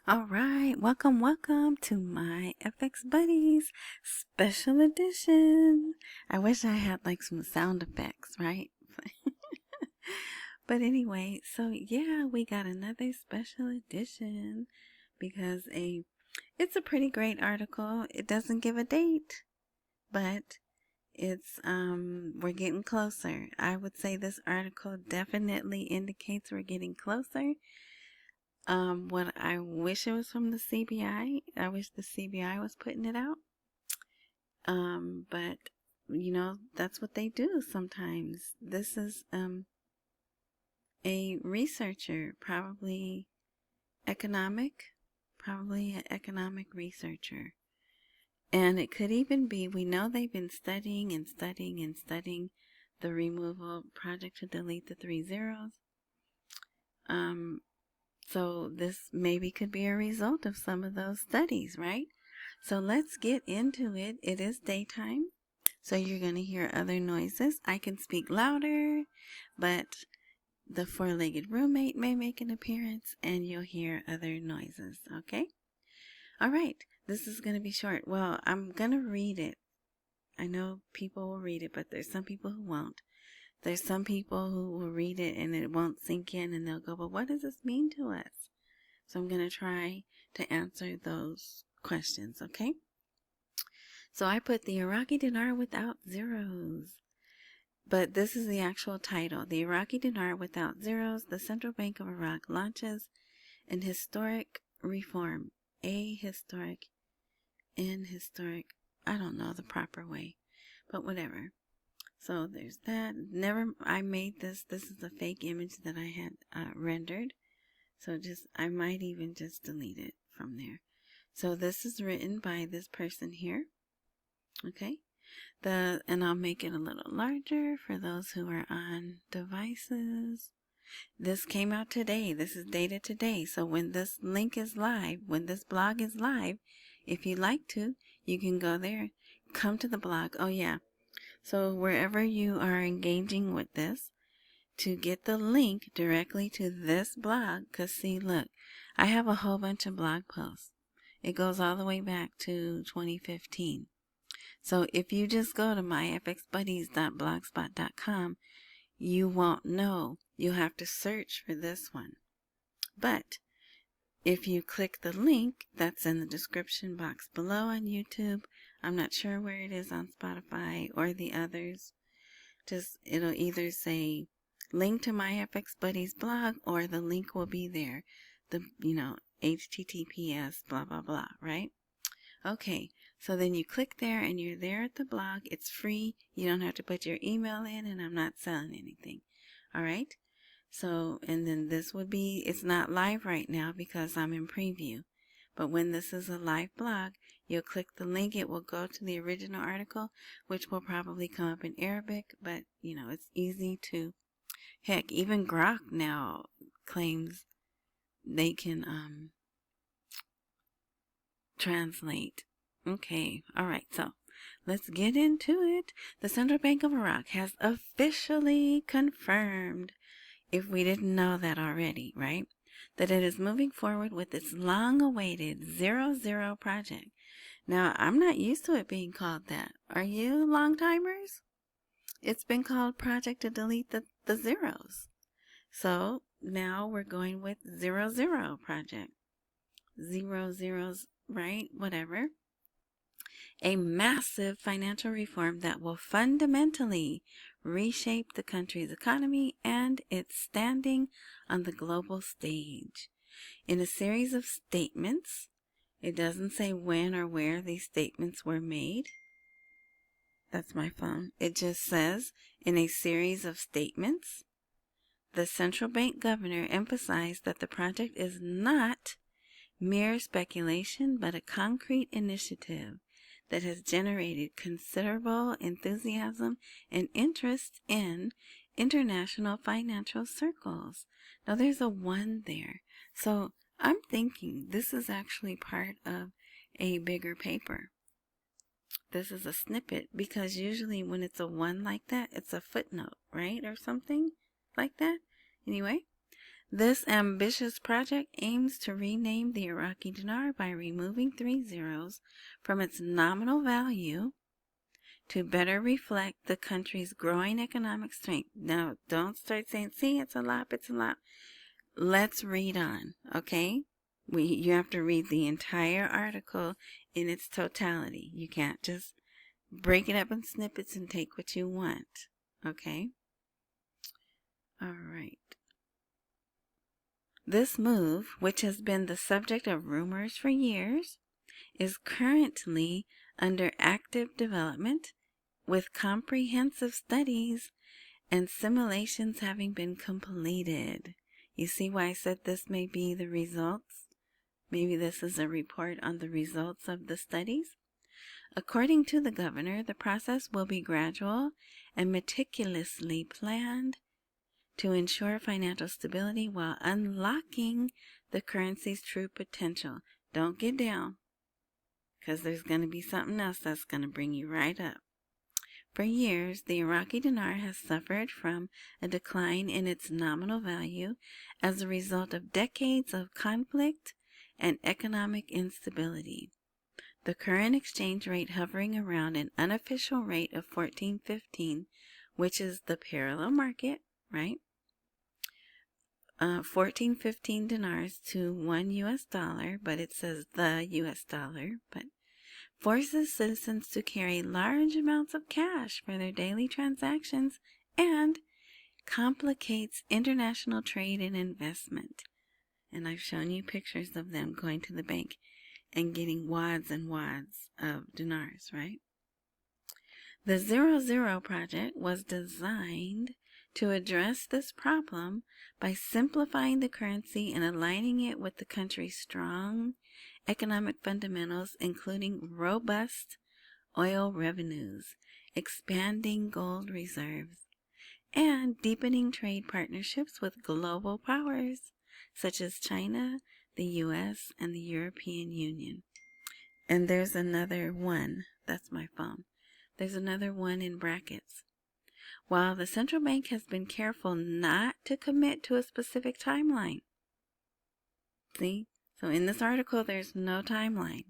All right, welcome to my FX Buddies special edition. I wish I had like some sound effects, right? But anyway, so yeah, we got another special edition because it's a pretty great article. It doesn't give a date, but it's we're getting closer. I would say this article definitely indicates we're getting closer. What I wish it was from the CBI. I wish the CBI was putting it out. But that's what they do sometimes. This is a researcher, probably an economic researcher. And it could even be, we know they've been studying the removal project to delete the 3 zeros. So this maybe could be a result of some of those studies, right? So let's get into it. It is daytime, so you're going to hear other noises. I can speak louder, but the four-legged roommate may make an appearance and you'll hear other noises, okay? All right, this is going to be short. Well, I'm going to read it. I know people will read it, but there's some people who won't. There's some people who will read it and it won't sink in and they'll go, but what does this mean to us? So I'm going to try to answer those questions, okay? So I put the Iraqi Dinar without zeros. But this is the actual title. The Iraqi Dinar without zeros. The Central Bank of Iraq launches an historic reform. Historic. I don't know the proper way, but whatever. So there's that. I made this. This is a fake image that I had rendered. So I might even just delete it from there. So this is written by this person here. Okay. And I'll make it a little larger for those who are on devices. This came out today. This is dated today. So when this link is live, when this blog is live, if you'd like to, you can go there, come to the blog. Oh yeah. So wherever you are engaging with this, to get the link directly to this blog, because see, look, I have a whole bunch of blog posts. It goes all the way back to 2015. So if you just go to myfxbuddies.blogspot.com, you won't know. You'll have to search for this one. But if you click the link that's in the description box below on YouTube, I'm not sure where it is on Spotify or the others. It'll either say link to my FX Buddies blog or the link will be there. HTTPS blah blah blah, right? Okay, so then you click there and you're there at the blog. It's free. You don't have to put your email in and I'm not selling anything. All right. So, and then it's not live right now because I'm in preview. But when this is a live blog, you'll click the link. It will go to the original article, which will probably come up in Arabic, but it's easy to, heck, even Grok now claims they can translate. Okay, all right, so let's get into it. The Central Bank of Iraq has officially confirmed, if we didn't know that already, right, that it is moving forward with its long-awaited 00 project. Now, I'm not used to it being called that. Are you long-timers? It's been called Project to Delete the Zeros. So now we're going with 00 project. 0 zeros, right? Whatever. A massive financial reform that will fundamentally reshape the country's economy and its standing on the global stage. In a series of statements, it doesn't say when or where these statements were made. That's my phone. It just says, in a series of statements, the central bank governor emphasized that the project is not mere speculation, but a concrete initiative that has generated considerable enthusiasm and interest in international financial circles. Now there's a 1 there. So I'm thinking this is actually part of a bigger paper. This is a snippet because usually when it's a 1 like that, it's a footnote, right? Or something like that. Anyway, This ambitious project aims to rename the Iraqi dinar by removing 3 zeros from its nominal value to better reflect the country's growing economic strength. Now, don't start saying, see, it's a lot, it's a lot. Let's read on, okay? You have to read the entire article in its totality. You can't just break it up in snippets and take what you want, okay? All right. This move, which has been the subject of rumors for years, is currently under active development, with comprehensive studies and simulations having been completed. You see why I said this may be the results? Maybe this is a report on the results of the studies. According to the governor, the process will be gradual and meticulously planned to ensure financial stability while unlocking the currency's true potential. Don't get down, because there's going to be something else that's going to bring you right up. For years, the Iraqi dinar has suffered from a decline in its nominal value as a result of decades of conflict and economic instability. The current exchange rate hovering around an unofficial rate of 14.15, which is the parallel market, right? 14.15 dinars to $1 US, but it says the US dollar, but forces citizens to carry large amounts of cash for their daily transactions and complicates international trade and investment. And I've shown you pictures of them going to the bank and getting wads and wads of dinars, right? The 00 project was designed to address this problem by simplifying the currency and aligning it with the country's strong economic fundamentals, including robust oil revenues, expanding gold reserves, and deepening trade partnerships with global powers such as China, the US, and the European Union. And there's another one. That's my phone. There's another one in brackets. While the central bank has been careful not to commit to a specific timeline. See? So in this article, there's no timeline,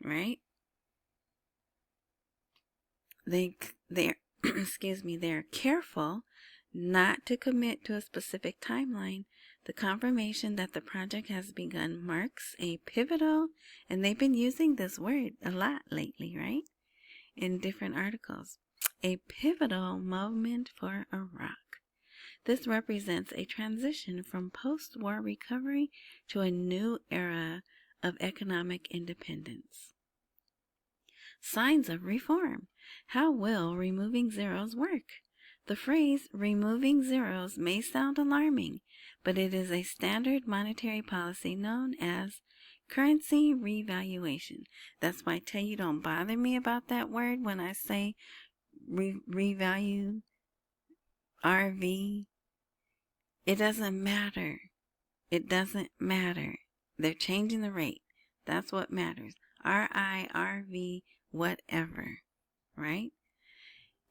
right? They're they're careful not to commit to a specific timeline. The confirmation that the project has begun marks a pivotal, and they've been using this word a lot lately, right? In different articles. A pivotal moment for Iraq. This represents a transition from post-war recovery to a new era of economic independence. Signs of reform. How will removing zeros work? The phrase removing zeros may sound alarming, but it is a standard monetary policy known as currency revaluation. That's why I tell you, don't bother me about that word when I say revalue, RV. It doesn't matter. It doesn't matter. They're changing the rate. That's what matters. RIRV, whatever, right?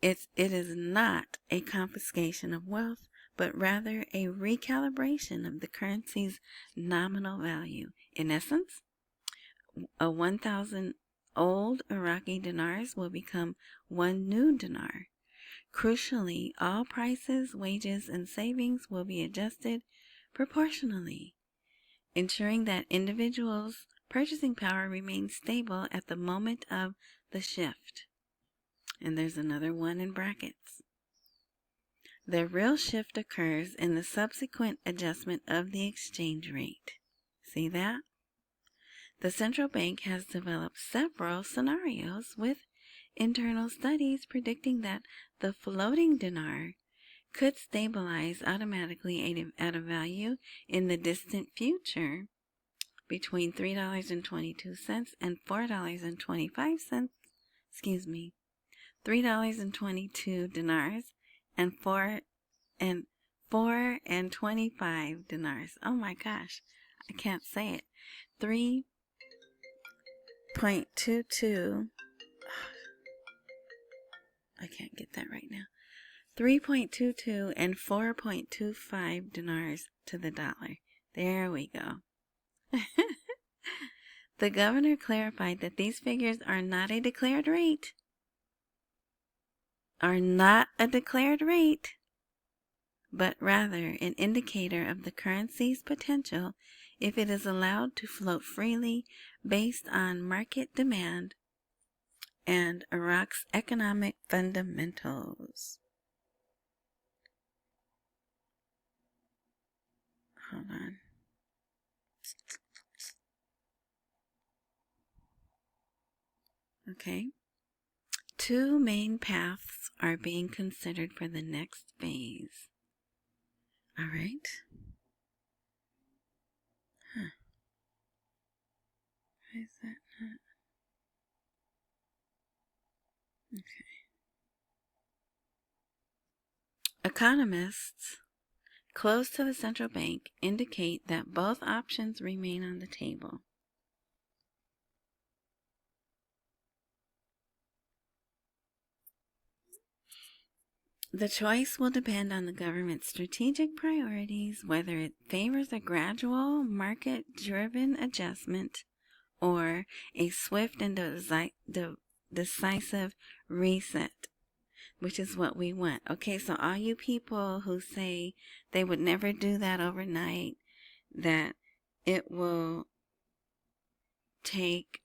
It is not a confiscation of wealth, but rather a recalibration of the currency's nominal value. In essence, a 1,000 old Iraqi dinars will become one new dinar. Crucially, all prices, wages, and savings will be adjusted proportionally, ensuring that individuals' purchasing power remains stable at the moment of the shift. And there's another one in brackets. The real shift occurs in the subsequent adjustment of the exchange rate. See that? The central bank has developed several scenarios with internal studies predicting that the floating dinar could stabilize automatically at a value in the distant future between $3.22 and $4.25, $3.22 dinars and $4.25 dinars. Oh my gosh, I can't say it. 3.22. I can't get that right now. 3.22 and 4.25 dinars to the dollar. There we go. The governor clarified that these figures are not a declared rate. But rather an indicator of the currency's potential if it is allowed to float freely based on market demand and Iraq's economic fundamentals. Hold on. Okay. 2 main paths are being considered for the next phase. All right. Why is that not? Okay. Economists close to the central bank indicate that both options remain on the table. The choice will depend on the government's strategic priorities, whether it favors a gradual, market-driven adjustment or a swift and decisive reset, which is what we want. Okay, so all you people who say they would never do that overnight, that it will take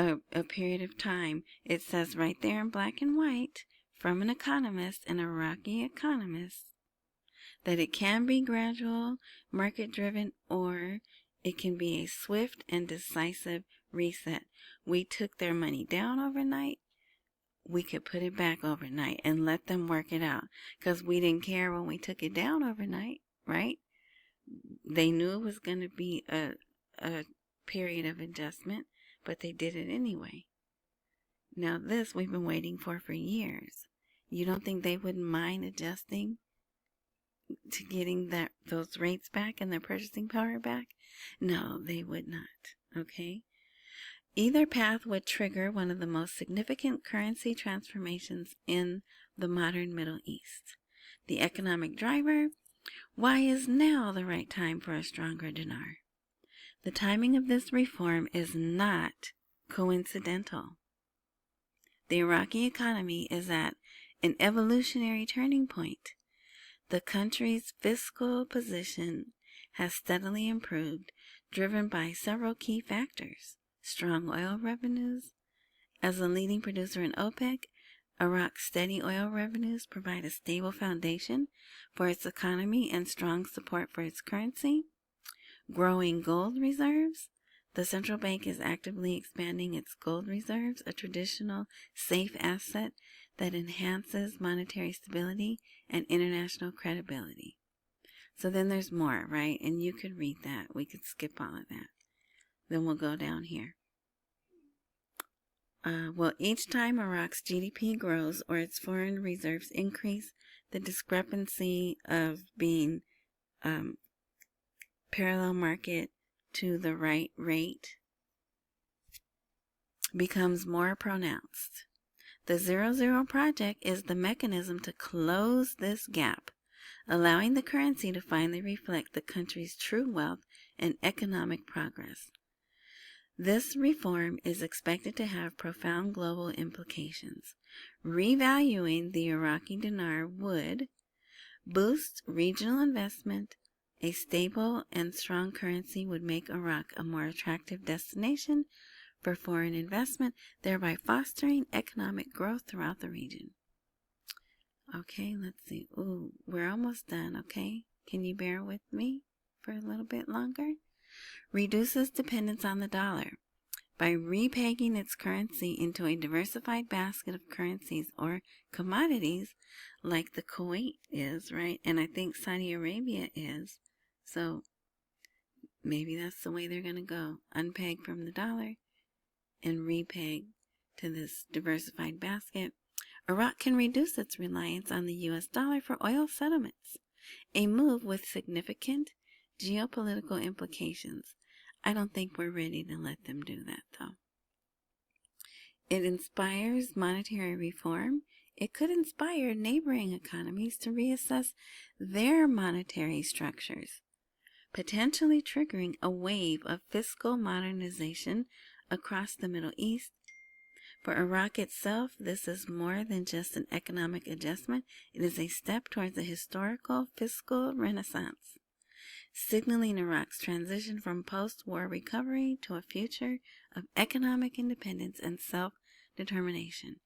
a period of time. It says right there in black and white from an economist, an Iraqi economist, that it can be gradual, market-driven, or it can be a swift and decisive reset. We took their money down overnight. We could put it back overnight and let them work it out, because we didn't care when we took it down overnight, right? They knew it was going to be a period of adjustment, but they did it anyway. Now this we've been waiting for years. You don't think they wouldn't mind adjusting to getting those rates back and their purchasing power back? No, they would not. Okay? Either path would trigger one of the most significant currency transformations in the modern Middle East. The economic driver: why is now the right time for a stronger dinar? The timing of this reform is not coincidental. The Iraqi economy is at an evolutionary turning point. The country's fiscal position has steadily improved, driven by several key factors: strong oil revenues. As a leading producer in OPEC, Iraq's steady oil revenues provide a stable foundation for its economy and strong support for its currency. Growing gold reserves. The central bank is actively expanding its gold reserves, a traditional safe asset that enhances monetary stability and international credibility. So then there's more, right? And you could read that. We could skip all of that. Then we'll go down here. Well, each time Iraq's GDP grows or its foreign reserves increase, the discrepancy of being parallel market to the right rate becomes more pronounced. The 0-0 project is the mechanism to close this gap, allowing the currency to finally reflect the country's true wealth and economic progress. This reform is expected to have profound global implications. Revaluing the Iraqi dinar would boost regional investment. A stable and strong currency would make Iraq a more attractive destination for foreign investment, thereby fostering economic growth throughout the region. Okay, let's see. Ooh, we're almost done, okay? Can you bear with me for a little bit longer? Reduces dependence on the dollar. By repegging its currency into a diversified basket of currencies or commodities, like the Kuwait is, right? And I think Saudi Arabia is. So maybe that's the way they're going to go. Unpeg from the dollar and repeg to this diversified basket. Iraq can reduce its reliance on the US dollar for oil settlements, a move with significant geopolitical implications. I don't think we're ready to let them do that, though. It inspires monetary reform. It could inspire neighboring economies to reassess their monetary structures, potentially triggering a wave of fiscal modernization across the Middle East. For Iraq itself, this is more than just an economic adjustment. It is a step towards a historical fiscal renaissance, signaling Iraq's transition from post-war recovery to a future of economic independence and self-determination.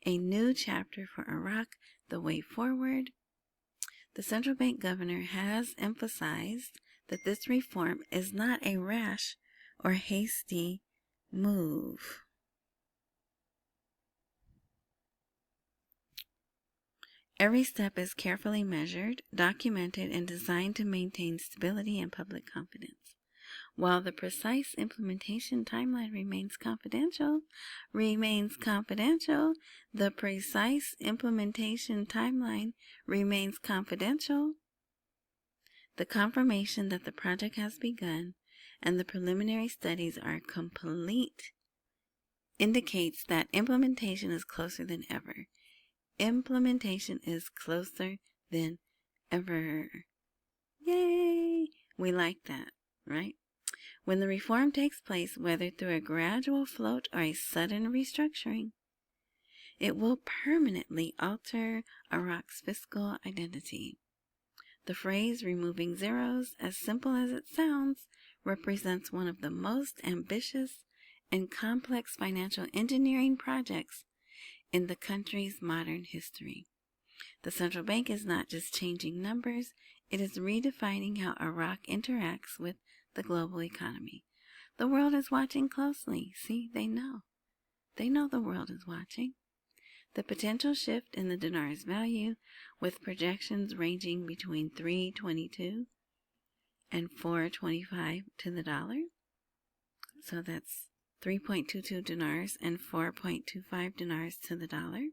A new chapter for Iraq, the way forward. The central bank governor has emphasized that this reform is not a rash or hasty move. Every step is carefully measured, documented, and designed to maintain stability and public confidence. While the precise implementation timeline remains confidential, the precise implementation timeline remains confidential. The confirmation that the project has begun and the preliminary studies are complete indicates that implementation is closer than ever. Implementation is closer than ever. Yay! We like that, right? When the reform takes place, whether through a gradual float or a sudden restructuring, it will permanently alter Iraq's fiscal identity. The phrase removing zeros, as simple as it sounds, represents one of the most ambitious and complex financial engineering projects in the country's modern history. The central bank is not just changing numbers, it is redefining how Iraq interacts with the global economy. The world is watching closely. See, they know. They know the world is watching. The potential shift in the dinar's value, with projections ranging between 3.22 and 4.25 to the dollar. So that's 3.22 dinars and 4.25 dinars to the dollar,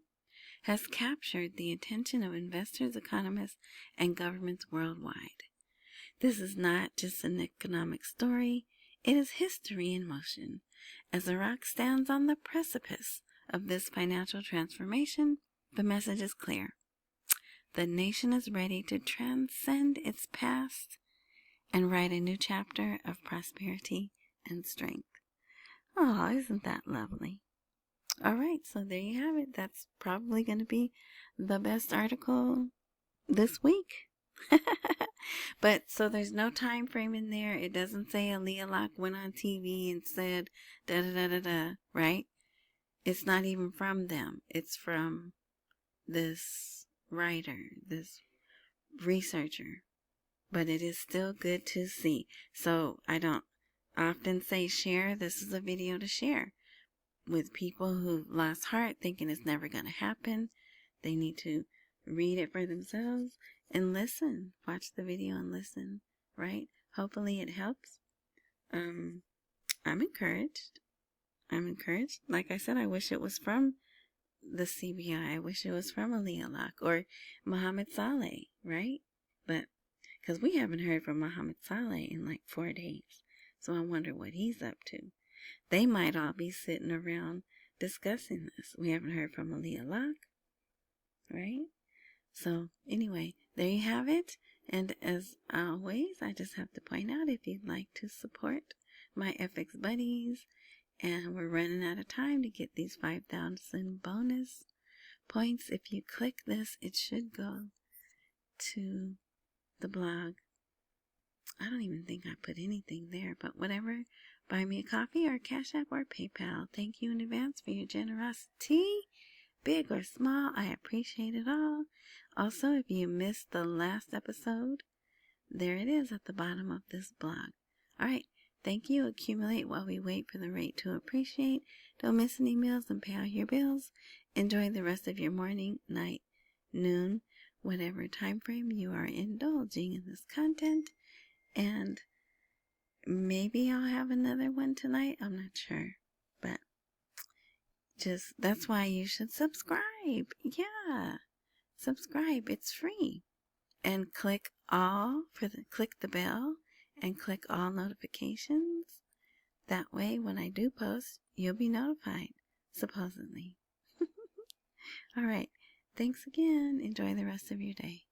has captured the attention of investors, economists, and governments worldwide. This is not just an economic story, it is history in motion. As Iraq stands on the precipice of this financial transformation, the message is clear. The nation is ready to transcend its past and write a new chapter of prosperity and strength. Oh, isn't that lovely? All right, so there you have it. That's probably going to be the best article this week. But so there's no time frame in there. It doesn't say Aaliyah Locke went on TV and said da da da da da, right? It's not even from them. It's from this writer, this researcher. But it is still good to see. So I don't often say share. This is a video to share with people who've lost heart, thinking it's never going to happen. They need to read it for themselves and listen. Watch the video and listen, right? Hopefully it helps. I'm encouraged. Like I said, I wish it was from the CBI. I wish it was from Aaliyah Locke or Mohammed Saleh, right? But because we haven't heard from Mohammed Saleh in like 4 days. So I wonder what he's up to. They might all be sitting around discussing this. We haven't heard from Aaliyah Locke, right? So anyway, there you have it. And as always, I just have to point out, if you'd like to support my FX buddies, and we're running out of time to get these 5,000 bonus points. If you click this, it should go to the blog. I don't even think I put anything there, but whatever. Buy me a coffee or Cash App or PayPal. Thank you in advance for your generosity. Big or small, I appreciate it all. Also, if you missed the last episode, there it is at the bottom of this blog. All right. Thank you. Accumulate while we wait for the rate to appreciate. Don't miss any meals and pay all your bills. Enjoy the rest of your morning, night, noon, whatever time frame you are indulging in this content. And maybe I'll have another one tonight. I'm not sure. But just, that's why you should subscribe. Yeah. Subscribe. It's free. And click the bell and click all notifications. That way, when I do post, you'll be notified. supposedly. All right. Thanks again. Enjoy the rest of your day.